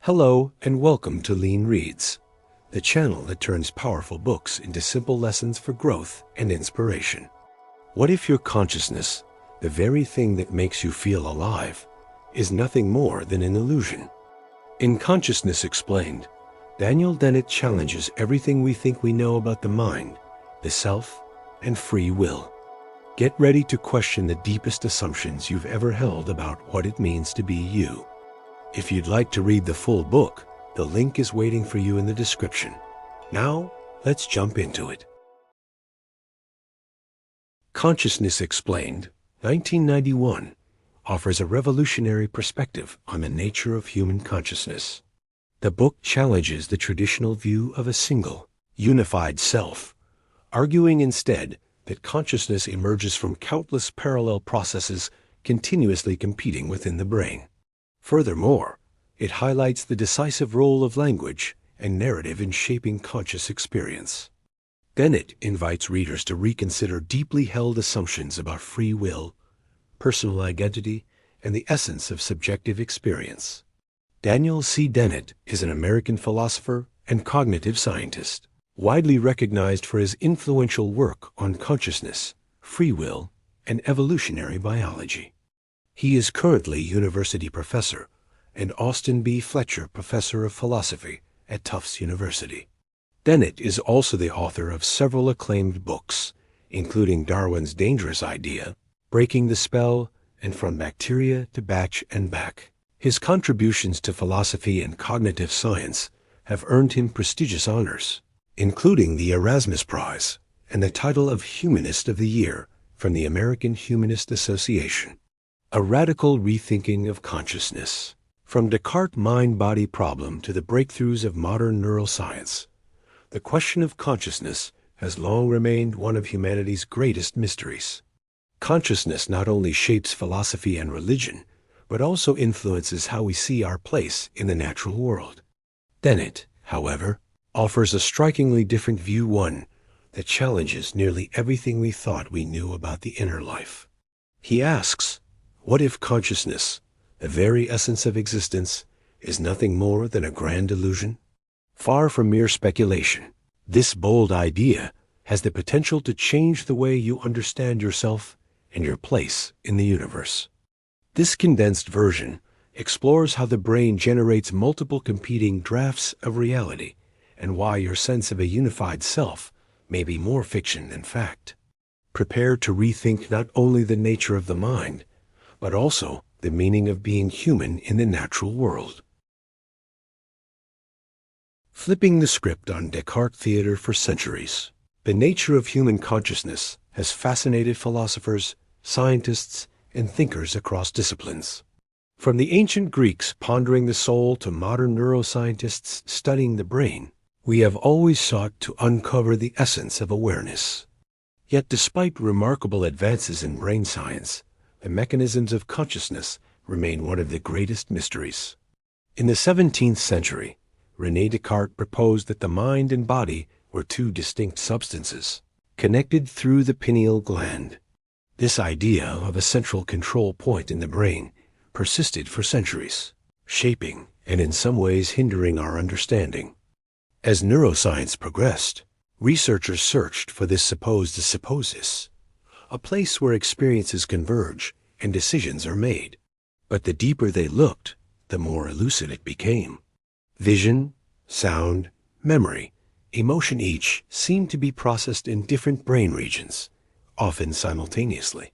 Hello and welcome to LeanReads, the channel that turns powerful books into simple lessons for growth and inspiration. What if your consciousness, the very thing that makes you feel alive, is nothing more than an illusion? In Consciousness Explained, Daniel Dennett challenges everything we think we know about the mind, the self, and free will. Get ready to question the deepest assumptions you've ever held about what it means to be you. If you'd like to read the full book, the link is waiting for you in the description. Now, let's jump into it. Consciousness Explained, 1991, offers a revolutionary perspective on the nature of human consciousness. The book challenges the traditional view of a single, unified self, arguing instead that consciousness emerges from countless parallel processes continuously competing within the brain. Furthermore, it highlights the decisive role of language and narrative in shaping conscious experience. Dennett invites readers to reconsider deeply held assumptions about free will, personal identity, and the essence of subjective experience. Daniel C. Dennett is an American philosopher and cognitive scientist, widely recognized for his influential work on consciousness, free will, and evolutionary biology. He is currently university professor and Austin B. Fletcher Professor of Philosophy at Tufts University. Dennett is also the author of several acclaimed books, including Darwin's Dangerous Idea, Breaking the Spell, and From Bacteria to Batch and Back. His contributions to philosophy and cognitive science have earned him prestigious honors, including the Erasmus Prize and the title of Humanist of the Year from the American Humanist Association. A radical rethinking of consciousness. From Descartes' mind-body problem to the breakthroughs of modern neuroscience, the question of consciousness has long remained one of humanity's greatest mysteries. Consciousness not only shapes philosophy and religion, but also influences how we see our place in the natural world. Dennett, however, offers a strikingly different view, one that challenges nearly everything we thought we knew about the inner life. He asks, what if consciousness, the very essence of existence, is nothing more than a grand illusion? Far from mere speculation, this bold idea has the potential to change the way you understand yourself and your place in the universe. This condensed version explores how the brain generates multiple competing drafts of reality and why your sense of a unified self may be more fiction than fact. Prepare to rethink not only the nature of the mind, but also the meaning of being human in the natural world. Flipping the script on Descartes theater for centuries, the nature of human consciousness has fascinated philosophers, scientists, and thinkers across disciplines. From the ancient Greeks pondering the soul to modern neuroscientists studying the brain, we have always sought to uncover the essence of awareness. Yet despite remarkable advances in brain science, the mechanisms of consciousness remain one of the greatest mysteries. In the 17th century, René Descartes proposed that the mind and body were two distinct substances, connected through the pineal gland. This idea of a central control point in the brain persisted for centuries, shaping and in some ways hindering our understanding. As neuroscience progressed, researchers searched for this supposed supposis, a place where experiences converge and decisions are made. But the deeper they looked, the more elusive it became. Vision, sound, memory, emotion each seemed to be processed in different brain regions, often simultaneously.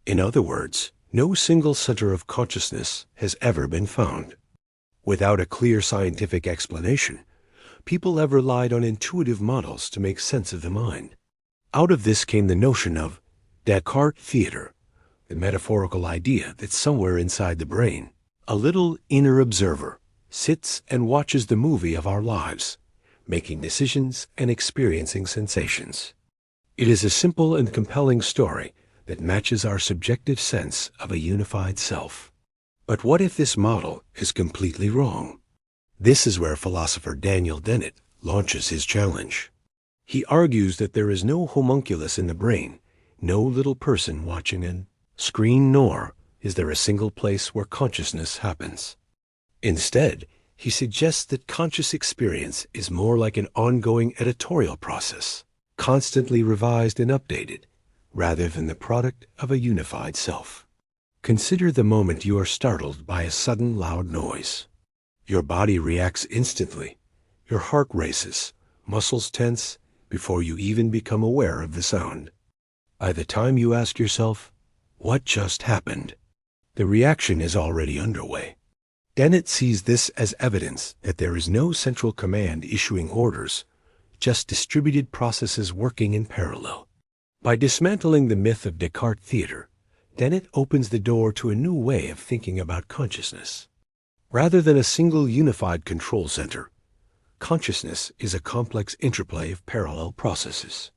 In other words, no single center of consciousness has ever been found. Without a clear scientific explanation, people have relied on intuitive models to make sense of the mind. Out of this came the notion of Descartes theater, the metaphorical idea that somewhere inside the brain, a little inner observer sits and watches the movie of our lives, making decisions and experiencing sensations. It is a simple and compelling story that matches our subjective sense of a unified self. But what if this model is completely wrong? This is where philosopher Daniel Dennett launches his challenge. He argues that there is no homunculus in the brain, no little person watching a screen, nor is there a single place where consciousness happens. Instead, He suggests that conscious experience is more like an ongoing editorial process, constantly revised and updated, rather than the product of a unified self. Consider the moment you are startled by a sudden loud noise. Your body reacts instantly. Your heart races, muscles tense, before you even become aware of the sound. By the time you ask yourself, "What just happened?" the reaction is already underway. Dennett sees this as evidence that there is no central command issuing orders, just distributed processes working in parallel. By dismantling the myth of Descartes' theater, Dennett opens the door to a new way of thinking about consciousness. Rather than a single unified control center, consciousness is a complex interplay of parallel processes.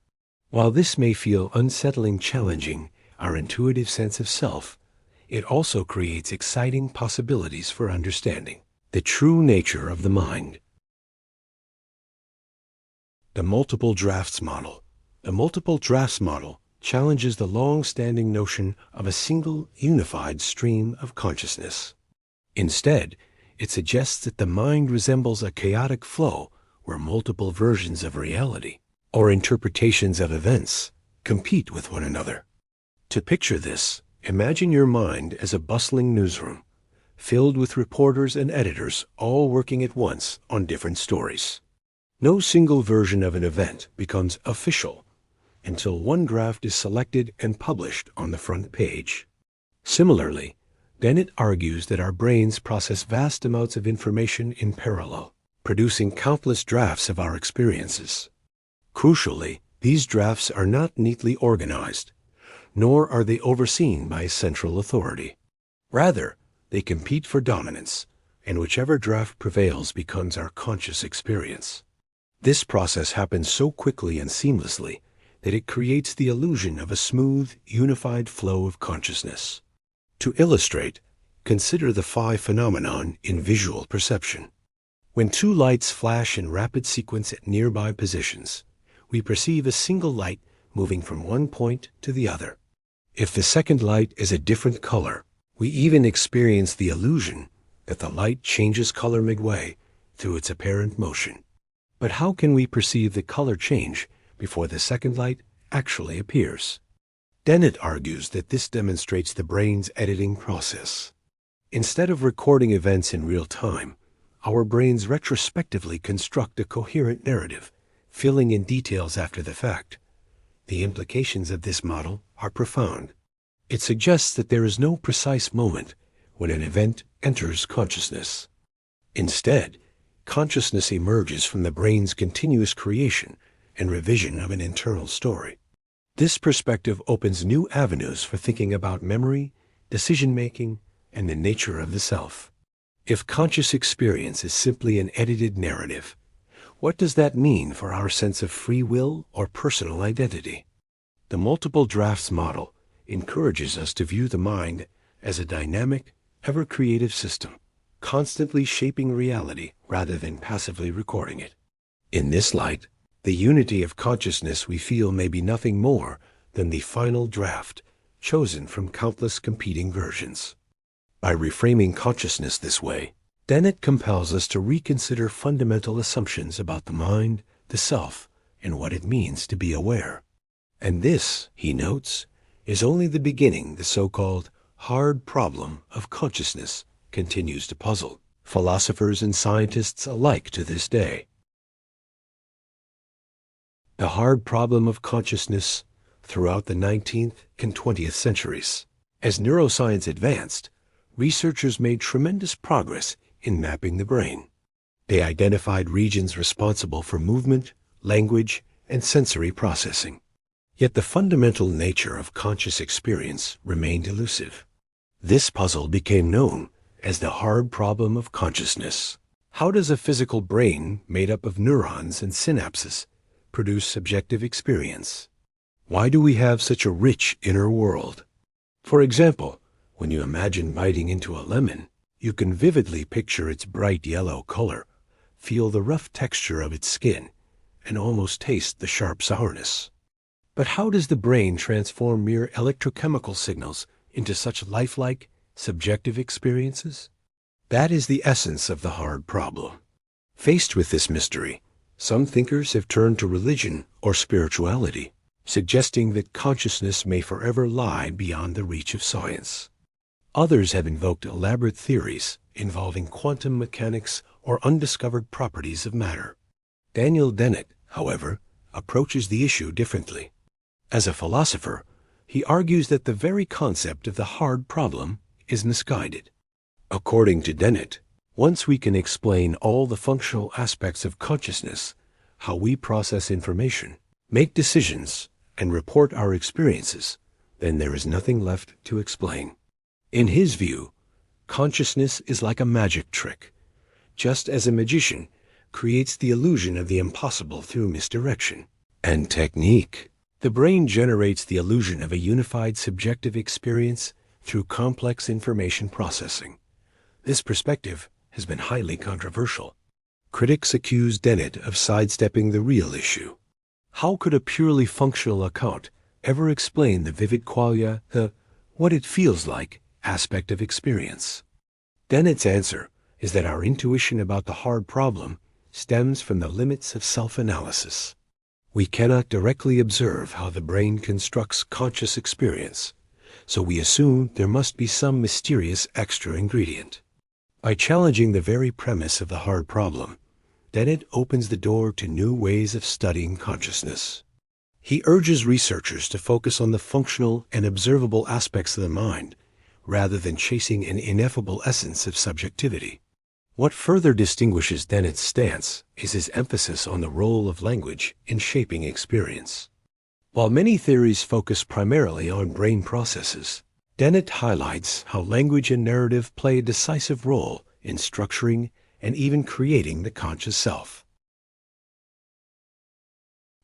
While this may feel unsettling, challenging our intuitive sense of self, it also creates exciting possibilities for understanding the true nature of the mind. The multiple drafts model. The multiple drafts model challenges the long-standing notion of a single, unified stream of consciousness. Instead, it suggests that the mind resembles a chaotic flow where multiple versions of reality, or interpretations of events, compete with one another. To picture this, imagine your mind as a bustling newsroom, filled with reporters and editors all working at once on different stories. No single version of an event becomes official until one draft is selected and published on the front page. Similarly, Dennett argues that our brains process vast amounts of information in parallel, producing countless drafts of our experiences. Crucially, these drafts are not neatly organized, nor are they overseen by a central authority. Rather, they compete for dominance, and whichever draft prevails becomes our conscious experience. This process happens so quickly and seamlessly that it creates the illusion of a smooth, unified flow of consciousness. To illustrate, consider the phi phenomenon in visual perception. When two lights flash in rapid sequence at nearby positions, we perceive a single light moving from one point to the other. If the second light is a different color, we even experience the illusion that the light changes color midway through its apparent motion. But how can we perceive the color change before the second light actually appears? Dennett argues that this demonstrates the brain's editing process. Instead of recording events in real time, our brains retrospectively construct a coherent narrative, filling in details after the fact. The implications of this model are profound. It suggests that there is no precise moment when an event enters consciousness. Instead, consciousness emerges from the brain's continuous creation and revision of an internal story. This perspective opens new avenues for thinking about memory, decision-making, and the nature of the self. If conscious experience is simply an edited narrative, what does that mean for our sense of free will or personal identity? The multiple drafts model encourages us to view the mind as a dynamic, ever-creative system, constantly shaping reality rather than passively recording it. In this light, the unity of consciousness we feel may be nothing more than the final draft, chosen from countless competing versions. By reframing consciousness this way, Dennett compels us to reconsider fundamental assumptions about the mind, the self, and what it means to be aware. And this, he notes, is only the beginning the so-called hard problem of consciousness continues to puzzle philosophers and scientists alike to this day. The hard problem of consciousness throughout the 19th and 20th centuries. As neuroscience advanced, researchers made tremendous progress in mapping the brain. They identified regions responsible for movement, language, and sensory processing. Yet the fundamental nature of conscious experience remained elusive. This puzzle became known as the hard problem of consciousness. How does a physical brain made up of neurons and synapses produce subjective experience? Why do we have such a rich inner world? For example, when you imagine biting into a lemon, you can vividly picture its bright yellow color, feel the rough texture of its skin, and almost taste the sharp sourness. But how does the brain transform mere electrochemical signals into such lifelike, subjective experiences? That is the essence of the hard problem. Faced with this mystery, some thinkers have turned to religion or spirituality, suggesting that consciousness may forever lie beyond the reach of science. Others have invoked elaborate theories involving quantum mechanics or undiscovered properties of matter. Daniel Dennett, however, approaches the issue differently. As a philosopher, he argues that the very concept of the hard problem is misguided. According to Dennett, once we can explain all the functional aspects of consciousness, how we process information, make decisions, and report our experiences, then there is nothing left to explain. In his view, consciousness is like a magic trick, just as a magician creates the illusion of the impossible through misdirection and technique. The brain generates the illusion of a unified subjective experience through complex information processing. This perspective has been highly controversial. Critics accuse Dennett of sidestepping the real issue. How could a purely functional account ever explain the vivid qualia, the what it feels like aspect of experience? Dennett's answer is that our intuition about the hard problem stems from the limits of self-analysis. We cannot directly observe how the brain constructs conscious experience, so we assume there must be some mysterious extra ingredient. By challenging the very premise of the hard problem, Dennett opens the door to new ways of studying consciousness. He urges researchers to focus on the functional and observable aspects of the mind, rather than chasing an ineffable essence of subjectivity. What further distinguishes Dennett's stance is his emphasis on the role of language in shaping experience. While many theories focus primarily on brain processes, Dennett highlights how language and narrative play a decisive role in structuring and even creating the conscious self.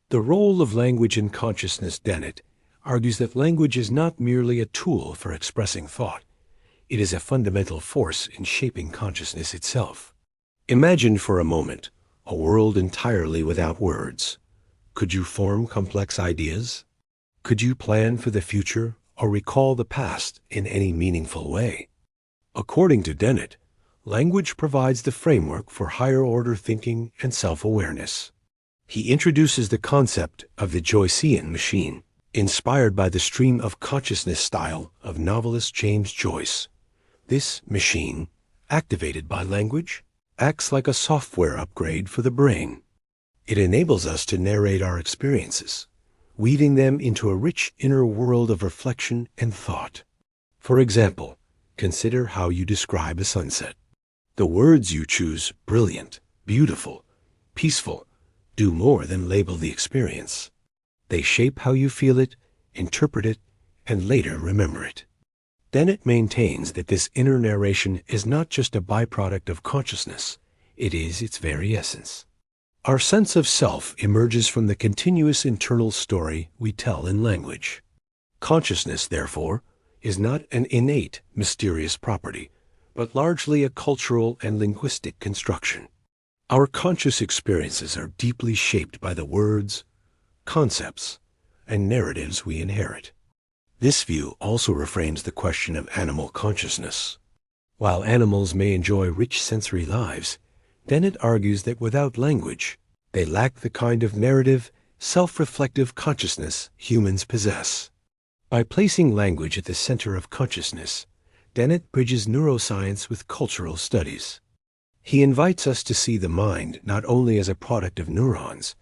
The role of language in consciousness. Dennett argues that language is not merely a tool for expressing thought. It is a fundamental force in shaping consciousness itself. Imagine for a moment a world entirely without words. Could you form complex ideas? Could you plan for the future or recall the past in any meaningful way? According to Dennett, language provides the framework for higher-order thinking and self-awareness. He introduces the concept of the Joycean machine, inspired by the stream of consciousness style of novelist James Joyce. This machine, activated by language, acts like a software upgrade for the brain. It enables us to narrate our experiences, weaving them into a rich inner world of reflection and thought. For example, consider how you describe a sunset. The words you choose, brilliant, beautiful, peaceful, do more than label the experience. They shape how you feel it, interpret it, and later remember it. Dennett maintains that this inner narration is not just a byproduct of consciousness, it is its very essence. Our sense of self emerges from the continuous internal story we tell in language. Consciousness, therefore, is not an innate, mysterious property, but largely a cultural and linguistic construction. Our conscious experiences are deeply shaped by the words, concepts, and narratives we inherit. This view also reframes the question of animal consciousness. While animals may enjoy rich sensory lives, Dennett argues that without language, they lack the kind of narrative, self-reflective consciousness humans possess. By placing language at the center of consciousness, Dennett bridges neuroscience with cultural studies. He invites us to see the mind not only as a product of neurons,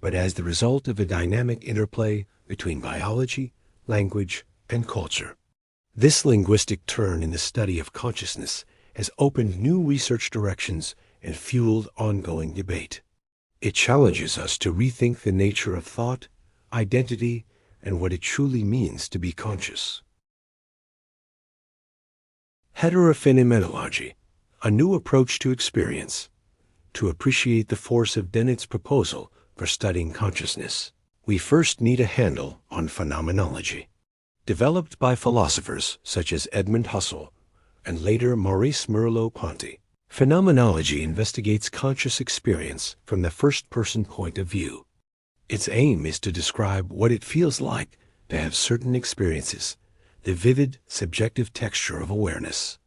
but as the result of a dynamic interplay between biology, language, and culture. This linguistic turn in the study of consciousness has opened new research directions and fueled ongoing debate. It challenges us to rethink the nature of thought, identity, and what it truly means to be conscious. Heterophenomenology, a new approach to experience. To appreciate the force of Dennett's proposal for studying consciousness, we first need a handle on phenomenology. Developed by philosophers such as Edmund Husserl and later Maurice Merleau-Ponty, phenomenology investigates conscious experience from the first-person point of view. Its aim is to describe what it feels like to have certain experiences, the vivid, subjective texture of awareness.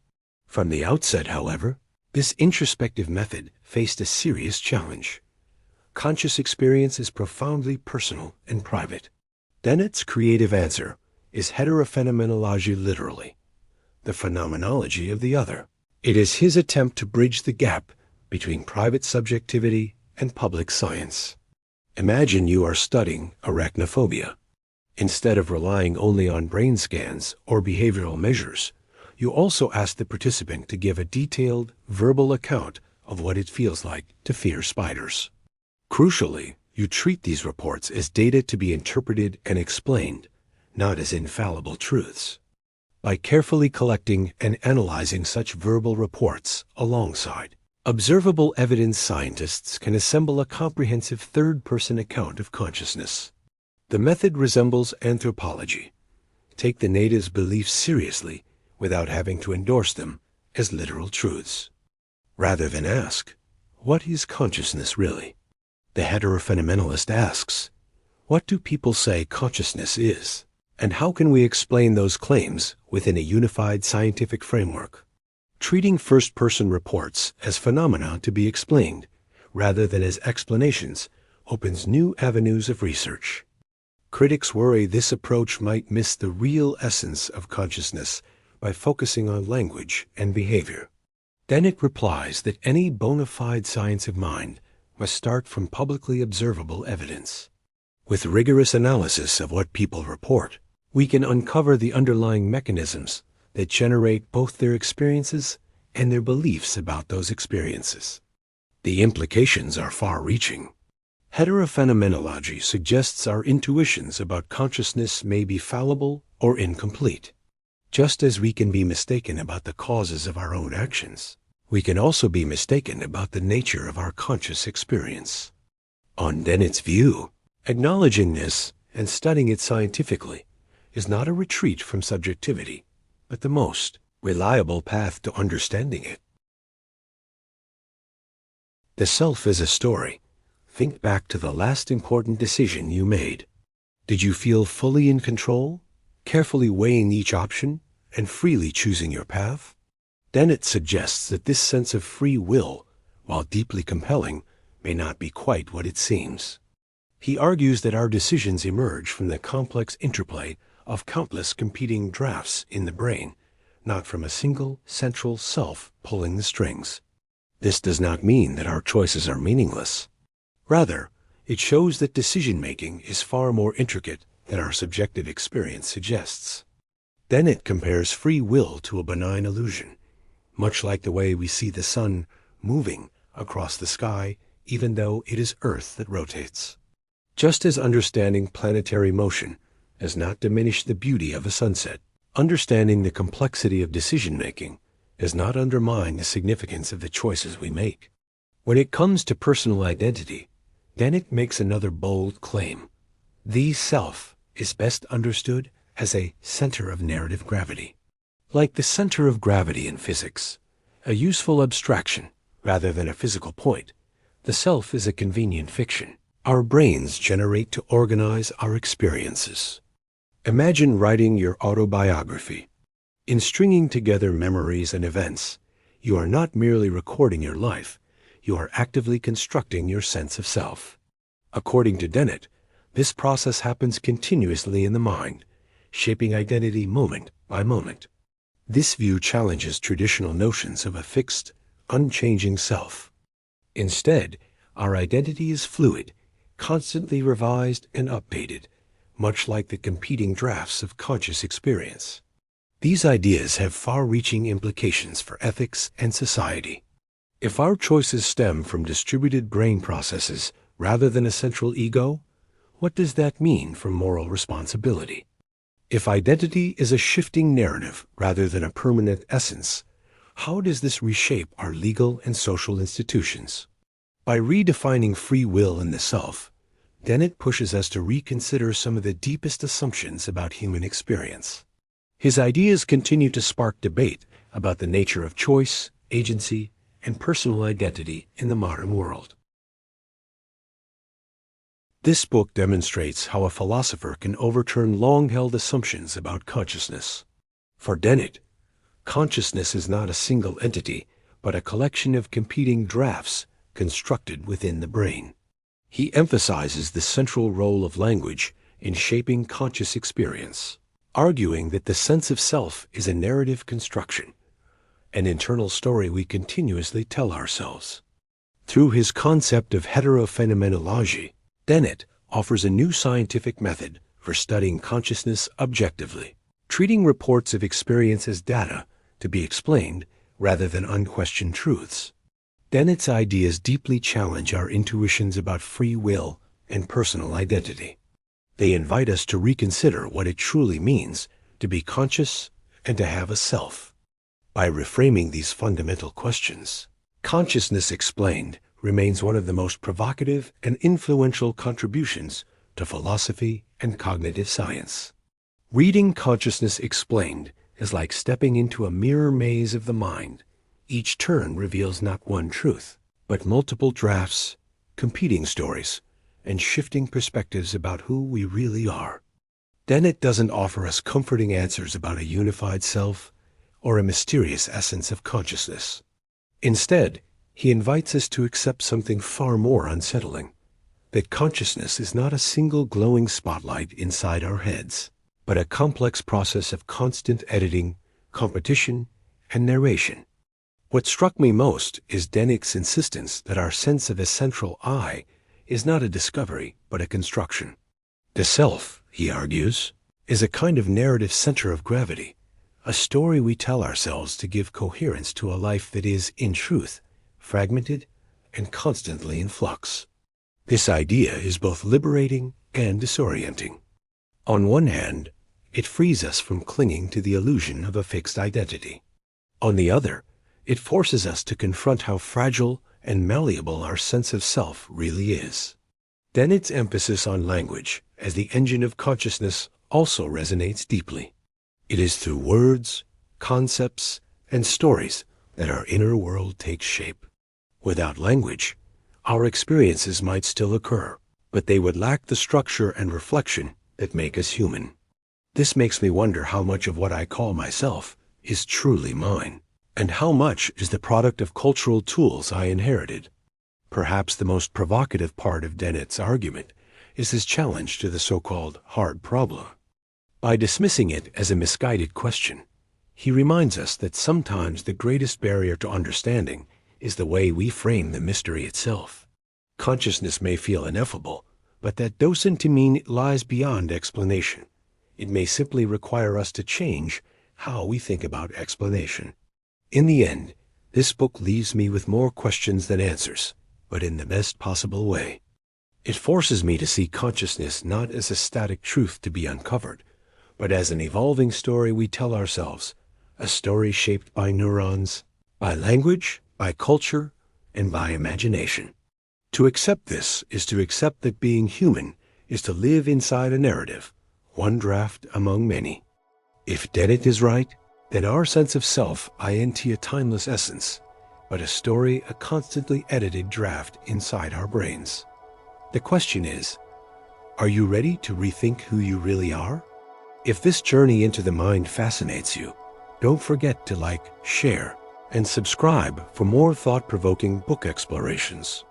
From the outset, however, this introspective method faced a serious challenge. Conscious experience is profoundly personal and private. Dennett's creative answer is heterophenomenology, literally, the phenomenology of the other. It is his attempt to bridge the gap between private subjectivity and public science. Imagine you are studying arachnophobia. Instead of relying only on brain scans or behavioral measures, you also ask the participant to give a detailed, verbal account of what it feels like to fear spiders. Crucially, you treat these reports as data to be interpreted and explained, not as infallible truths. By carefully collecting and analyzing such verbal reports alongside observable evidence, scientists can assemble a comprehensive third-person account of consciousness. The method resembles anthropology. Take the natives' beliefs seriously without having to endorse them as literal truths. Rather than ask, what is consciousness really? The heterophenomenalist asks, what do people say consciousness is? And how can we explain those claims within a unified scientific framework? Treating first-person reports as phenomena to be explained, rather than as explanations, opens new avenues of research. Critics worry this approach might miss the real essence of consciousness by focusing on language and behavior. Dennett replies that any bona fide science of mind must start from publicly observable evidence. With rigorous analysis of what people report, we can uncover the underlying mechanisms that generate both their experiences and their beliefs about those experiences. The implications are far-reaching. Heterophenomenology suggests our intuitions about consciousness may be fallible or incomplete. Just as we can be mistaken about the causes of our own actions, we can also be mistaken about the nature of our conscious experience. On Dennett's view, acknowledging this and studying it scientifically is not a retreat from subjectivity, but the most reliable path to understanding it. The self is a story. Think back to the last important decision you made. Did you feel fully in control, carefully weighing each option and freely choosing your path? Dennett suggests that this sense of free will, while deeply compelling, may not be quite what it seems. He argues that our decisions emerge from the complex interplay of countless competing drafts in the brain, not from a single central self pulling the strings. This does not mean that our choices are meaningless. Rather, it shows that decision-making is far more intricate than our subjective experience suggests. Dennett compares free will to a benign illusion, much like the way we see the sun moving across the sky even though it is Earth that rotates. Just as understanding planetary motion does not diminish the beauty of a sunset, understanding the complexity of decision-making does not undermine the significance of the choices we make. When it comes to personal identity, Dennett makes another bold claim. The self is best understood as a center of narrative gravity. Like the center of gravity in physics, a useful abstraction rather than a physical point, the self is a convenient fiction our brains generate to organize our experiences. Imagine writing your autobiography. In stringing together memories and events, you are not merely recording your life, you are actively constructing your sense of self. According to Dennett, this process happens continuously in the mind, shaping identity moment by moment. This view challenges traditional notions of a fixed, unchanging self. Instead, our identity is fluid, constantly revised and updated, much like the competing drafts of conscious experience. These ideas have far-reaching implications for ethics and society. If our choices stem from distributed brain processes rather than a central ego, what does that mean for moral responsibility? If identity is a shifting narrative rather than a permanent essence, how does this reshape our legal and social institutions? By redefining free will in the self, Dennett pushes us to reconsider some of the deepest assumptions about human experience. His ideas continue to spark debate about the nature of choice, agency, and personal identity in the modern world. This book demonstrates how a philosopher can overturn long-held assumptions about consciousness. For Dennett, Consciousness is not a single entity, but a collection of competing drafts constructed within the brain. He emphasizes the central role of language in shaping conscious experience, arguing that the sense of self is a narrative construction, an internal story we continuously tell ourselves. Through his concept of heterophenomenology, Dennett offers a new scientific method for studying consciousness objectively, treating reports of experience as data to be explained rather than unquestioned truths. Dennett's ideas deeply challenge our intuitions about free will and personal identity. They invite us to reconsider what it truly means to be conscious and to have a self. By reframing these fundamental questions, Consciousness Explained remains one of the most provocative and influential contributions to philosophy and cognitive science. Reading Consciousness Explained is like stepping into a mirror maze of the mind. Each turn reveals not one truth, but multiple drafts, competing stories, and shifting perspectives about who we really are. Dennett doesn't offer us comforting answers about a unified self or a mysterious essence of consciousness. Instead, he invites us to accept something far more unsettling, that consciousness is not a single glowing spotlight inside our heads, but a complex process of constant editing, competition, and narration. What struck me most is Dennett's insistence that our sense of a central I is not a discovery, but a construction. The self, he argues, is a kind of narrative center of gravity, a story we tell ourselves to give coherence to a life that is, in truth, fragmented and constantly in flux. This idea is both liberating and disorienting. On one hand, it frees us from clinging to the illusion of a fixed identity. On the other, it forces us to confront how fragile and malleable our sense of self really is. Dennett's emphasis on language as the engine of consciousness also resonates deeply. It is through words, concepts, and stories that our inner world takes shape. Without language, our experiences might still occur, but they would lack the structure and reflection that make us human. This makes me wonder how much of what I call myself is truly mine, and how much is the product of cultural tools I inherited. Perhaps the most provocative part of Dennett's argument is his challenge to the so-called hard problem. By dismissing it as a misguided question, he reminds us that sometimes the greatest barrier to understanding is the way we frame the mystery itself. Consciousness may feel ineffable, but that doesn't mean it lies beyond explanation. It may simply require us to change how we think about explanation. In the end, this book leaves me with more questions than answers, but in the best possible way. It forces me to see consciousness not as a static truth to be uncovered, but as an evolving story we tell ourselves, a story shaped by neurons, by language, by culture, and by imagination. To accept this is to accept that being human is to live inside a narrative, one draft among many. If Dennett is right, then our sense of self isn't a timeless essence, but a story, a constantly edited draft inside our brains. The question is, are you ready to rethink who you really are? If this journey into the mind fascinates you, don't forget to like, share, and subscribe for more thought-provoking book explorations.